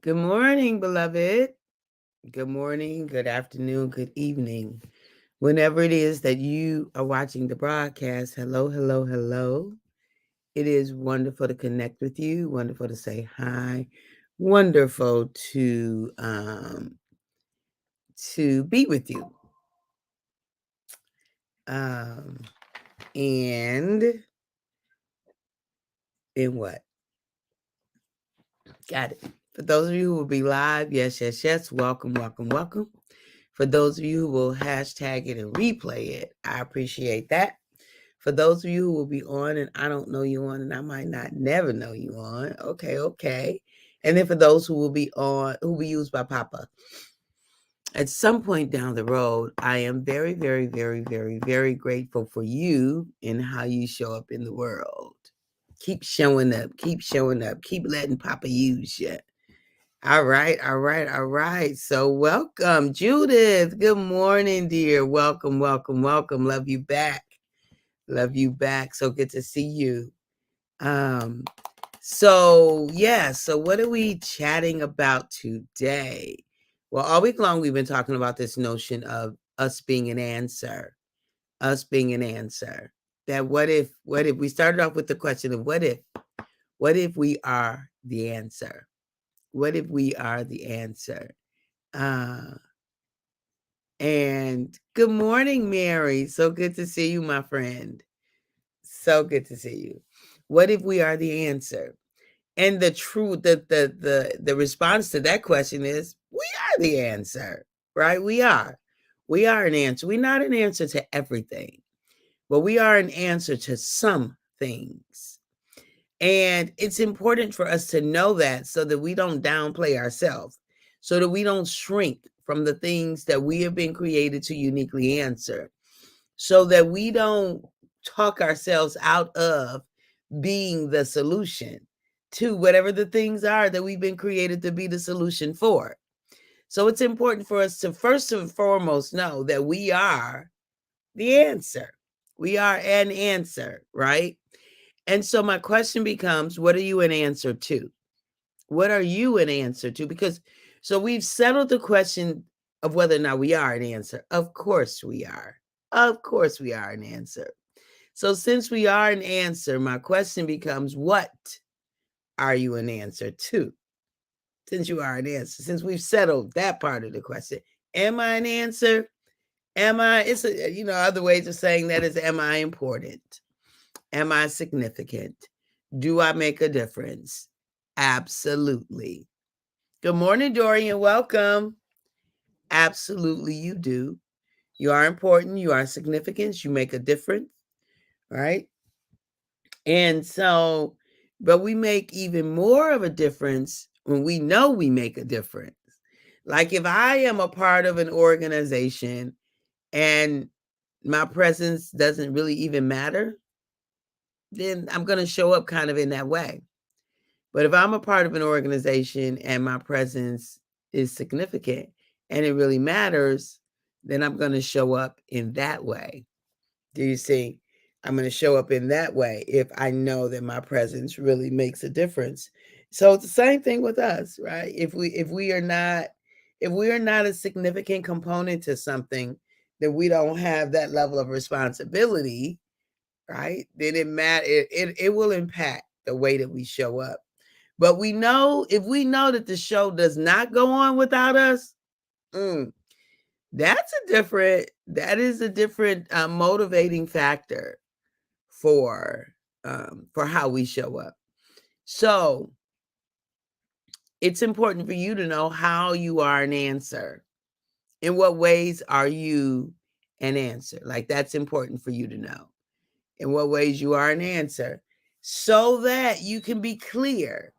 Good morning, beloved. Good morning, good afternoon, good evening. Whenever it is that you are watching the broadcast, hello, hello, hello. It is wonderful to connect with you, wonderful to say hi, wonderful to be with you. Um and in what? Got it. For those of you who will be live, yes, yes, yes, welcome, welcome, welcome. For those of you who will hashtag it and replay it, I appreciate that. For those of you who will be on and I don't know you on and I might not never know you on, okay, okay. And then for those who will be on, who will be used by Papa, at some point down the road, I am very, very, very, very, very grateful for you and how you show up in the world. Keep showing up, keep showing up, keep letting Papa use you. All right, all right, all right. So welcome, Judith. Good morning, dear. Welcome, welcome, welcome. Love you back. Love you back. So good to see you. Um, so what are we chatting about today? Well, all week long we've been talking about this notion of us being an answer. Us being an answer. That what if we started off with the question of what if we are the answer? What if we are the answer? Uh and good morning, Mary. So good to see you, my friend. So good to see you. What if we are the answer? And the truth, the response to that question is we are the answer, right? We are. We are an answer. We're not an answer to everything, but we are an answer to some things. And it's important for us to know that so that we don't downplay ourselves, so that we don't shrink from the things that we have been created to uniquely answer, so that we don't talk ourselves out of being the solution to whatever the things are that we've been created to be the solution for. So it's important for us to first and foremost know that we are the answer. We are an answer, right? And so my question becomes, what are you an answer to? What are you an answer to? Because so we've settled the question of whether or not we are an answer. Of course we are. Of course we are an answer. So since we are an answer, my question becomes, what are you an answer to? Since you are an answer, since we've settled that part of the question, am I an answer? Am I, other ways of saying that is, am I important? Am I significant? Do I make a difference? Absolutely. Good morning, Dorian. Welcome. Absolutely, you do. You are important. You are significant. You make a difference, right? And so, but we make even more of a difference when we know we make a difference. Like if I am a part of an organization and my presence doesn't really even matter, then I'm going to show up kind of in that way. But if I'm a part of an organization and my presence is significant and it really matters, then I'm going to show up in that way. Do you see? I'm going to show up in that way if I know that my presence really makes a difference. So it's the same thing with us, right? If we are not a significant component to something, then we don't have that level of responsibility, right? Then it will impact the way that we show up. But we know if we know that the show does not go on without us, mm, that is a different motivating factor for how we show up. So it's important for you to know how you are an answer. In what ways are you an answer? Like that's important for you to know. In what ways you are an answer, so that you can be clear,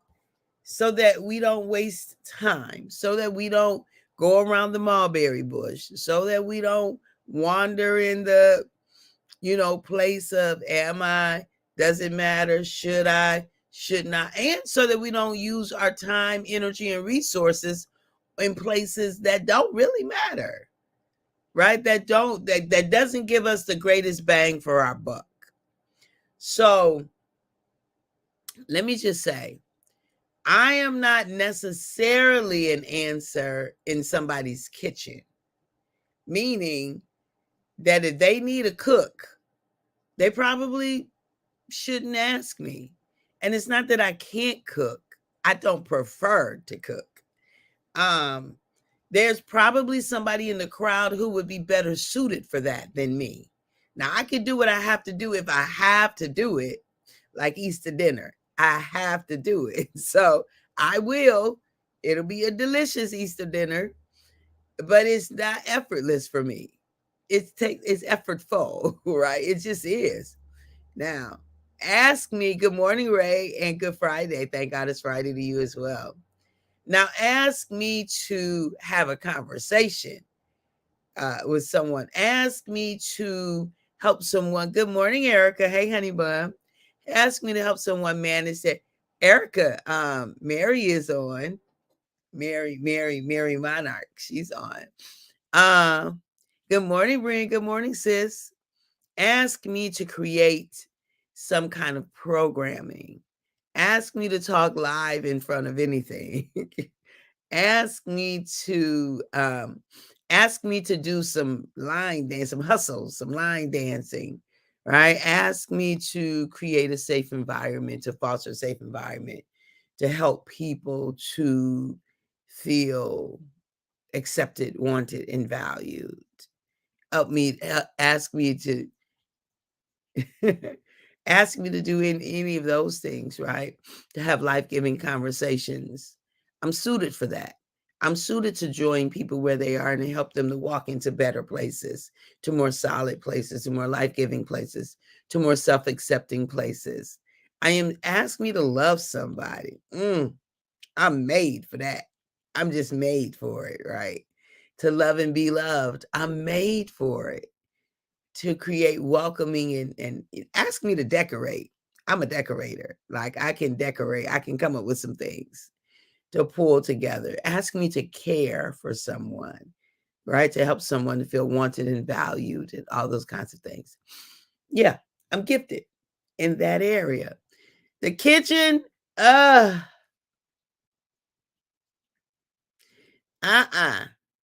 so that we don't waste time, so that we don't go around the mulberry bush, so that we don't wander in the place of am I, does it matter, should I, should not, and so that we don't use our time, energy, and resources in places that don't really matter, right? That doesn't give us the greatest bang for our buck. So let me just say, I am not necessarily an answer in somebody's kitchen, meaning that if they need a cook, they probably shouldn't ask me. And it's not that I can't cook. I don't prefer to cook. There's probably somebody in the crowd who would be better suited for that than me. Now, I can do what I have to do if I have to do it, like Easter dinner. I have to do it. So I will. It'll be a delicious Easter dinner, but it's not effortless for me. It's effortful, right? It just is. Now, ask me, good morning, Ray, and good Friday. Thank God it's Friday to you as well. Now, ask me to have a conversation with someone. Ask me to help someone. Good morning, Erica. Hey, honey bun. Ask me to help someone manage that. Erica, Mary is on. Mary Monarch. She's on. Good morning, Brian. Good morning, sis. Ask me to create some kind of programming. Ask me to talk live in front of anything. ask me to do some line dance, some hustles, some line dancing, right? Ask me to create a safe environment, to foster a safe environment, to help people to feel accepted, wanted, and valued. Ask me to ask me to do any of those things, right? To have life-giving conversations. I'm suited for that. I'm suited to join people where they are and help them to walk into better places, to more solid places, to more life-giving places, to more self-accepting places. Ask me to love somebody. I'm made for that. I'm just made for it, right? To love and be loved. I'm made for it. To create welcoming and ask me to decorate. I'm a decorator. Like I can decorate. I can come up with some things to pull together. Ask me to care for someone, right? To help someone to feel wanted and valued and all those kinds of things. Yeah, I'm gifted in that area. The kitchen, I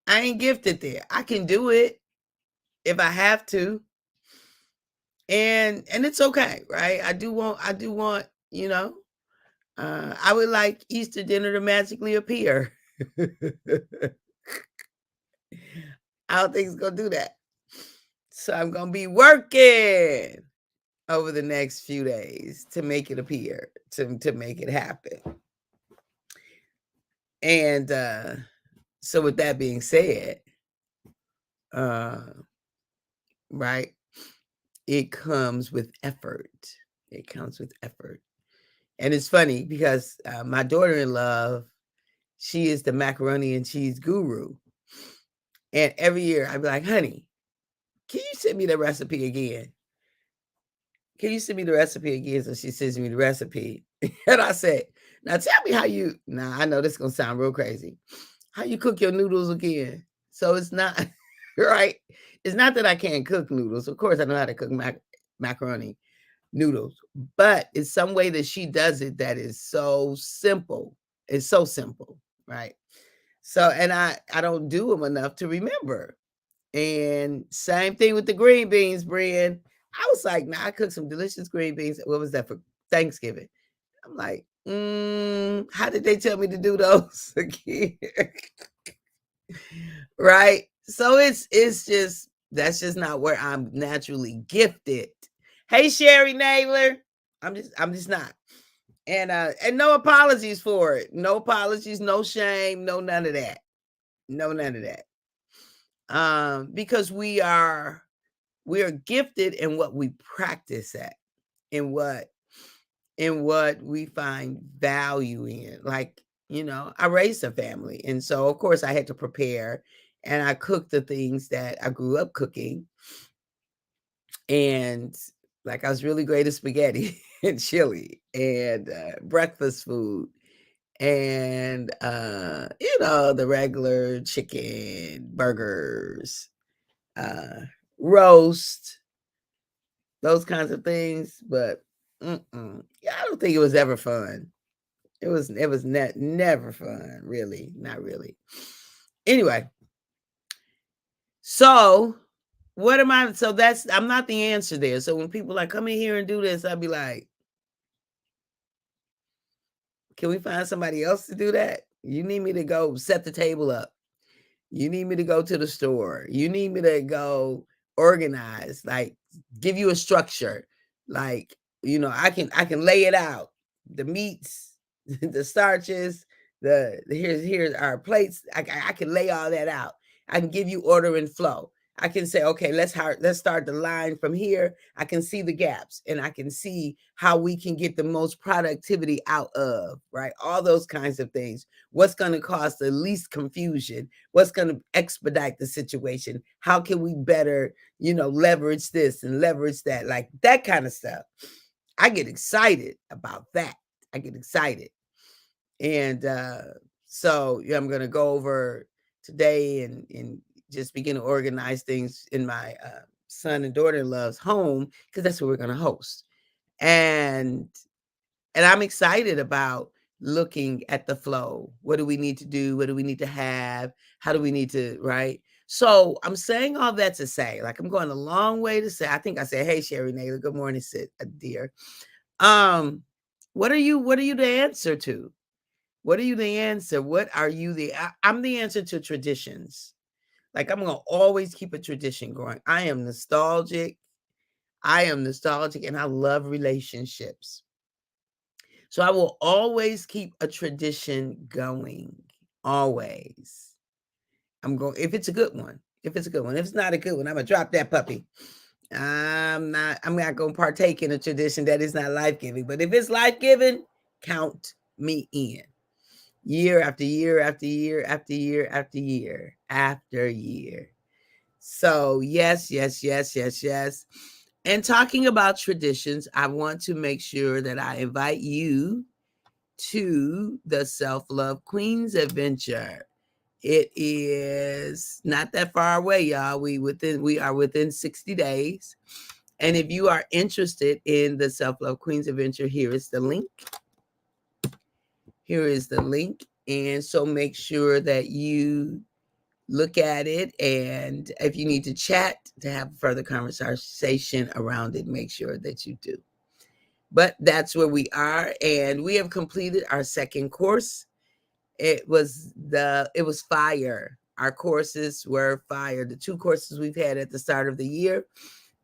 ain't gifted there. I can do it if I have to. And it's okay, right? I do want, I would like Easter dinner to magically appear. I don't think it's gonna do that. So I'm gonna be working over the next few days to make it appear, to make it happen. And so with that being said, right, it comes with effort. It comes with effort. And it's funny because my daughter-in-law, she is the macaroni and cheese guru. And every year I'd be like, honey, can you send me the recipe again? Can you send me the recipe again? So she sends me the recipe. And I said, now tell me how you, now I know this is going to sound real crazy. How you cook your noodles again? So it's not, right? It's not that I can't cook noodles. Of course, I know how to cook macaroni noodles, but it's some way that she does it that is so simple. It's so simple, right? So, and I don't do them enough to remember. And same thing with the green beans, Brian. I was like, nah, I cooked some delicious green beans. What was that for Thanksgiving? I'm like, how did they tell me to do those again? Right? So it's just that's just not where I'm naturally gifted. Hey, Sherry Naylor. I'm just not. And no apologies for it. No apologies, no shame, no none of that. No none of that. Because we are gifted in what we practice at, in what we find value in. Like, I raised a family, and so of course I had to prepare, and I cooked the things that I grew up cooking. And like I was really great at spaghetti and chili and breakfast food and the regular chicken, burgers, roast, those kinds of things. But yeah, I don't think it was ever fun. It was never fun, really, not really. Anyway, so what am I? So I'm not the answer there. So when people like come in here and do this, I'd be like, can we find somebody else to do that? You need me to go set the table up. You need me to go to the store. You need me to go organize, like give you a structure. Like, I can lay it out. The meats, the starches, here's our plates. I can lay all that out. I can give you order and flow. I can say, okay, let's start the line from here. I can see the gaps and I can see how we can get the most productivity out of, right? All those kinds of things. What's going to cause the least confusion? What's going to expedite the situation? How can we better, leverage this and leverage that? Like that kind of stuff. I get excited about that. I get excited. And so I'm going to go over today and just begin to organize things in my son and daughter-in-law's home, because that's where we're going to host. And I'm excited about looking at the flow. What do we need to do? What do we need to have? How do we need to, right? So I'm saying all that to say, like I'm going a long way to say, I think I said, hey, Sherry Naylor, good morning, dear. What are you the answer to? What are you the answer? What are you I'm the answer to traditions. Like I'm going to always keep a tradition going. I am nostalgic and I love relationships. So I will always keep a tradition going. Always. If it's a good one. If it's not a good one, I'm going to drop that puppy. I'm not going to partake in a tradition that is not life-giving. But if it's life-giving, count me in. Year after year after year after year after year after year. So yes. And talking about traditions, I want to make sure that I invite you to the Self-Love Queens adventure. It is not that far away, y'all. We are within 60 days. And if you are interested in the Self-Love Queens adventure, here is the link. And so make sure that you look at it. And if you need to chat to have further conversation around it, make sure that you do. But that's where we are. And we have completed our second course. It was fire. Our courses were fire. The two courses we've had at the start of the year.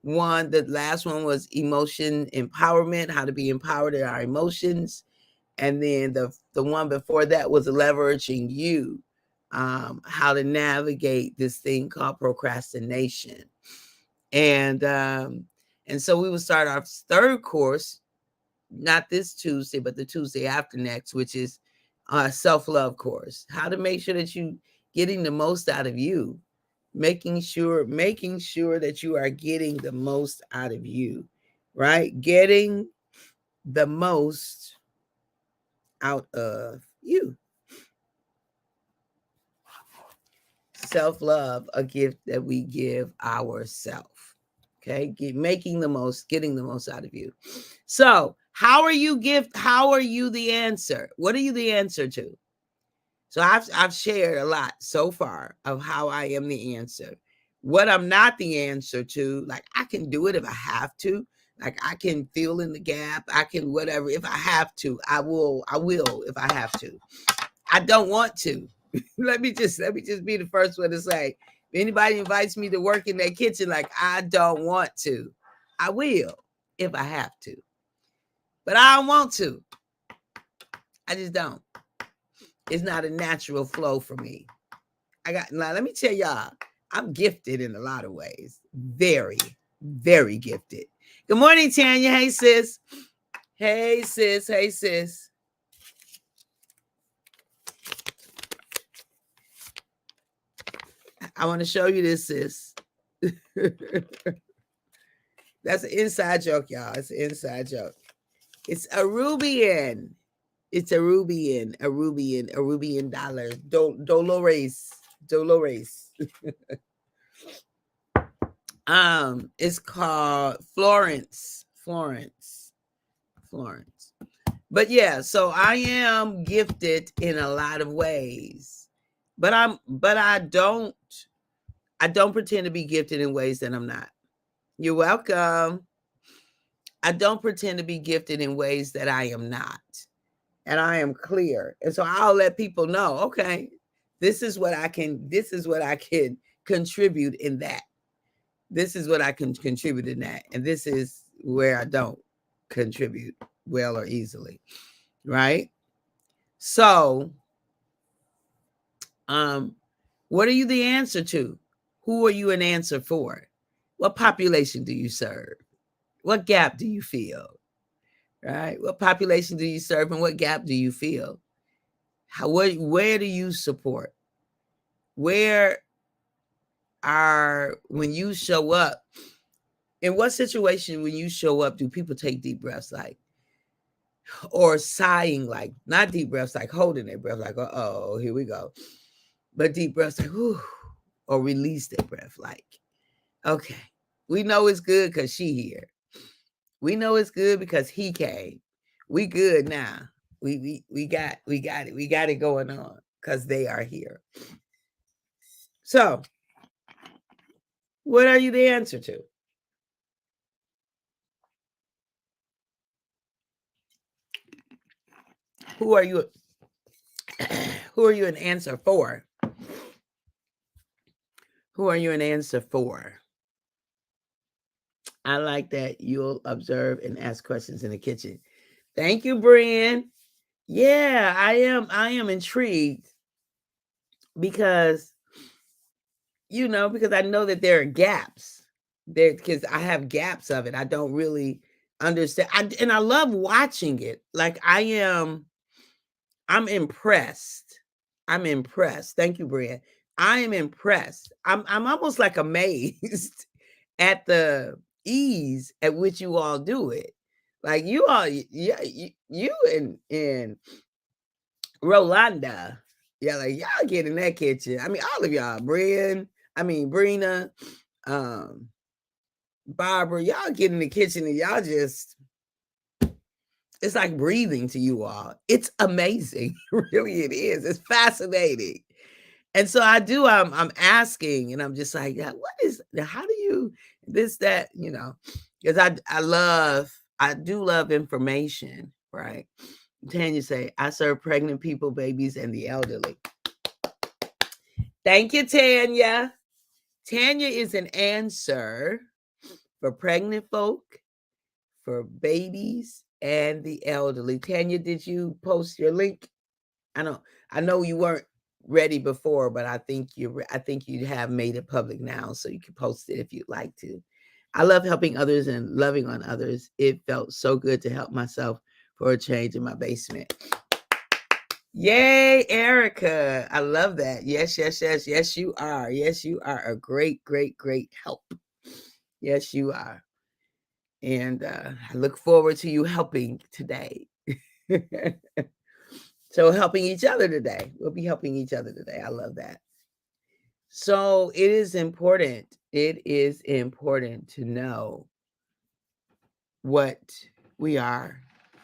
The last one was emotion empowerment, how to be empowered in our emotions. And then the one before that was leveraging you, how to navigate this thing called procrastination. And so we will start our third course, not this Tuesday, but the Tuesday after next, which is a self-love course. How to make sure that you getting the most out of you, making sure that you are getting the most out of you, right? Getting the most out of you. Self-love, a gift that we give ourselves. Okay, getting the most out of you. So how are you the answer? What are you the answer to? So I've shared a lot so far of how I am the answer. What I'm not the answer to, like I can do it if I have to. Like I can fill in the gap. I can whatever. If I have to, I will if I have to. I don't want to. let me just be the first one to say, if anybody invites me to work in their kitchen, like I don't want to. I will if I have to. But I don't want to. I just don't. It's not a natural flow for me. Now let me tell y'all, I'm gifted in a lot of ways. Very, very gifted. Good morning, Tanya. Hey, sis. Hey, sis. Hey, sis. I want to show you this, sis. That's an inside joke, y'all. It's an inside joke. It's a Rubian. It's a Rubian dollar. Dolores. It's called Florence. But yeah, so I am gifted in a lot of ways. But I don't pretend to be gifted in ways that I'm not. You're welcome. I don't pretend to be gifted in ways that I am not. And I am clear. And so I'll let people know, okay, this is what I can contribute in that. This is what I can contribute in that. And this is where I don't contribute well or easily. Right? So, what are you the answer to? Who are you an answer for? What population do you serve? What gap do you fill? Right? What population do you serve and what gap do you fill? Where do you support? Where when you show up, in what situation when you show up do people take deep breaths like, or sighing like, not deep breaths like holding their breath like, oh, here we go, but deep breaths like, whew, or release their breath like, okay, we know it's good because she here. We know it's good because he came. We good now. We got it. We got it going on because they are here. So, what are you the answer to? Who are you? Who are you an answer for? Who are you an answer for? I like that you'll observe and ask questions in the kitchen. Thank you, Brian. Yeah, I am intrigued because because I know that there are gaps there, because I have gaps of it. I don't really understand. And I love watching it. Like I'm impressed. I'm impressed. Thank you, Brian. I am impressed. I'm almost like amazed at the ease at which you all do it. Like you all, yeah, you and Rolanda, yeah, like y'all get in that kitchen. I mean, all of y'all, Brina, um, Barbara, y'all get in the kitchen and y'all just, it's like breathing to you all. It's amazing. Really, it is. It's fascinating. And so I'm asking, and I'm just like, yeah, what is, how do you, this, that, because I do love information, right? Tanya say, I serve pregnant people, babies, and the elderly. Thank you, Tanya. Tanya is an answer for pregnant folk, for babies, and the elderly. Tanya, did you post your link? I know you weren't ready before, but I think you have made it public now, so you can post it if you'd like to. I love helping others and loving on others. It felt so good to help myself for a change in my basement. Yay, Erica. I love that. Yes, yes, yes. Yes, you are. Yes, you are a great, great, great help. Yes, you are. And I look forward to you helping today. So helping each other today. We'll be helping each other today. I love that. So it is important. It is important to know what we are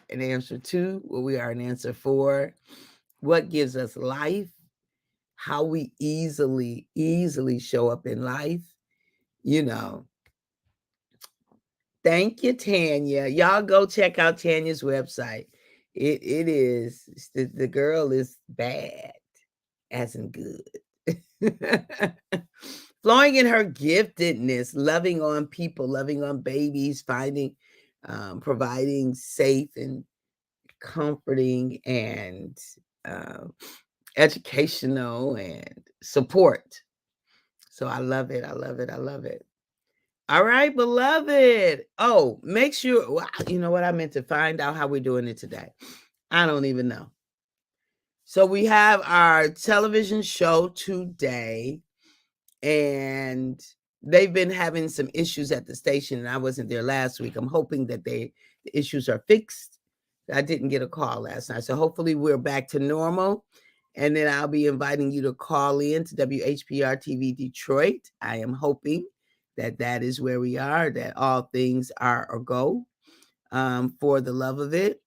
an answer to, what we are an answer for, what gives us life, how we easily show up in life. Thank you, Tanya. Y'all go check out Tanya's website. It is, the girl is bad, as in good. Flowing in her giftedness, loving on people, loving on babies, providing safe and comforting and educational and support. So I love it. I love it. I love it. All right, beloved. Oh, make sure, well, you know what? I meant to find out how we're doing it today. I don't even know. So we have our television show today, and they've been having some issues at the station, and I wasn't there last week. I'm hoping that the issues are fixed. I didn't get a call last night, so hopefully we're back to normal. And then I'll be inviting you to call in to WHPR TV Detroit. I am hoping that is where we are, that all things are a go, for the love of it.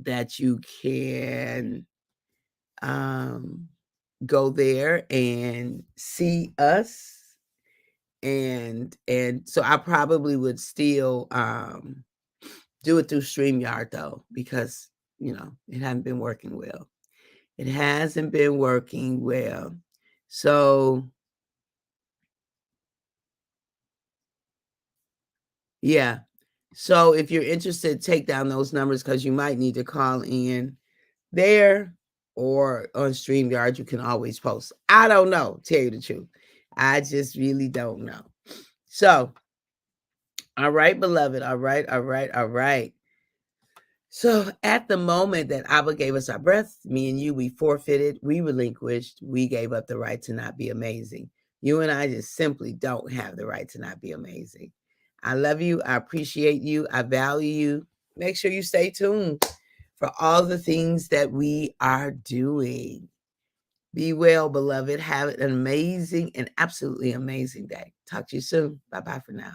that you can go there and see us. And so I probably would still do it through StreamYard though, because it hasn't been working well. It hasn't been working well. So yeah. So if you're interested, take down those numbers because you might need to call in there, or on StreamYard. You can always post. I don't know, tell you the truth. I just really don't know. So, all right, beloved. All right, all right, all right. So at the moment that Abba gave us our breath, me and you, we forfeited, we relinquished, we gave up the right to not be amazing. You and I just simply don't have the right to not be amazing. I love you. I appreciate you. I value you. Make sure you stay tuned for all the things that we are doing. Be well, beloved. Have an amazing and absolutely amazing day. Talk to you soon. Bye-bye for now.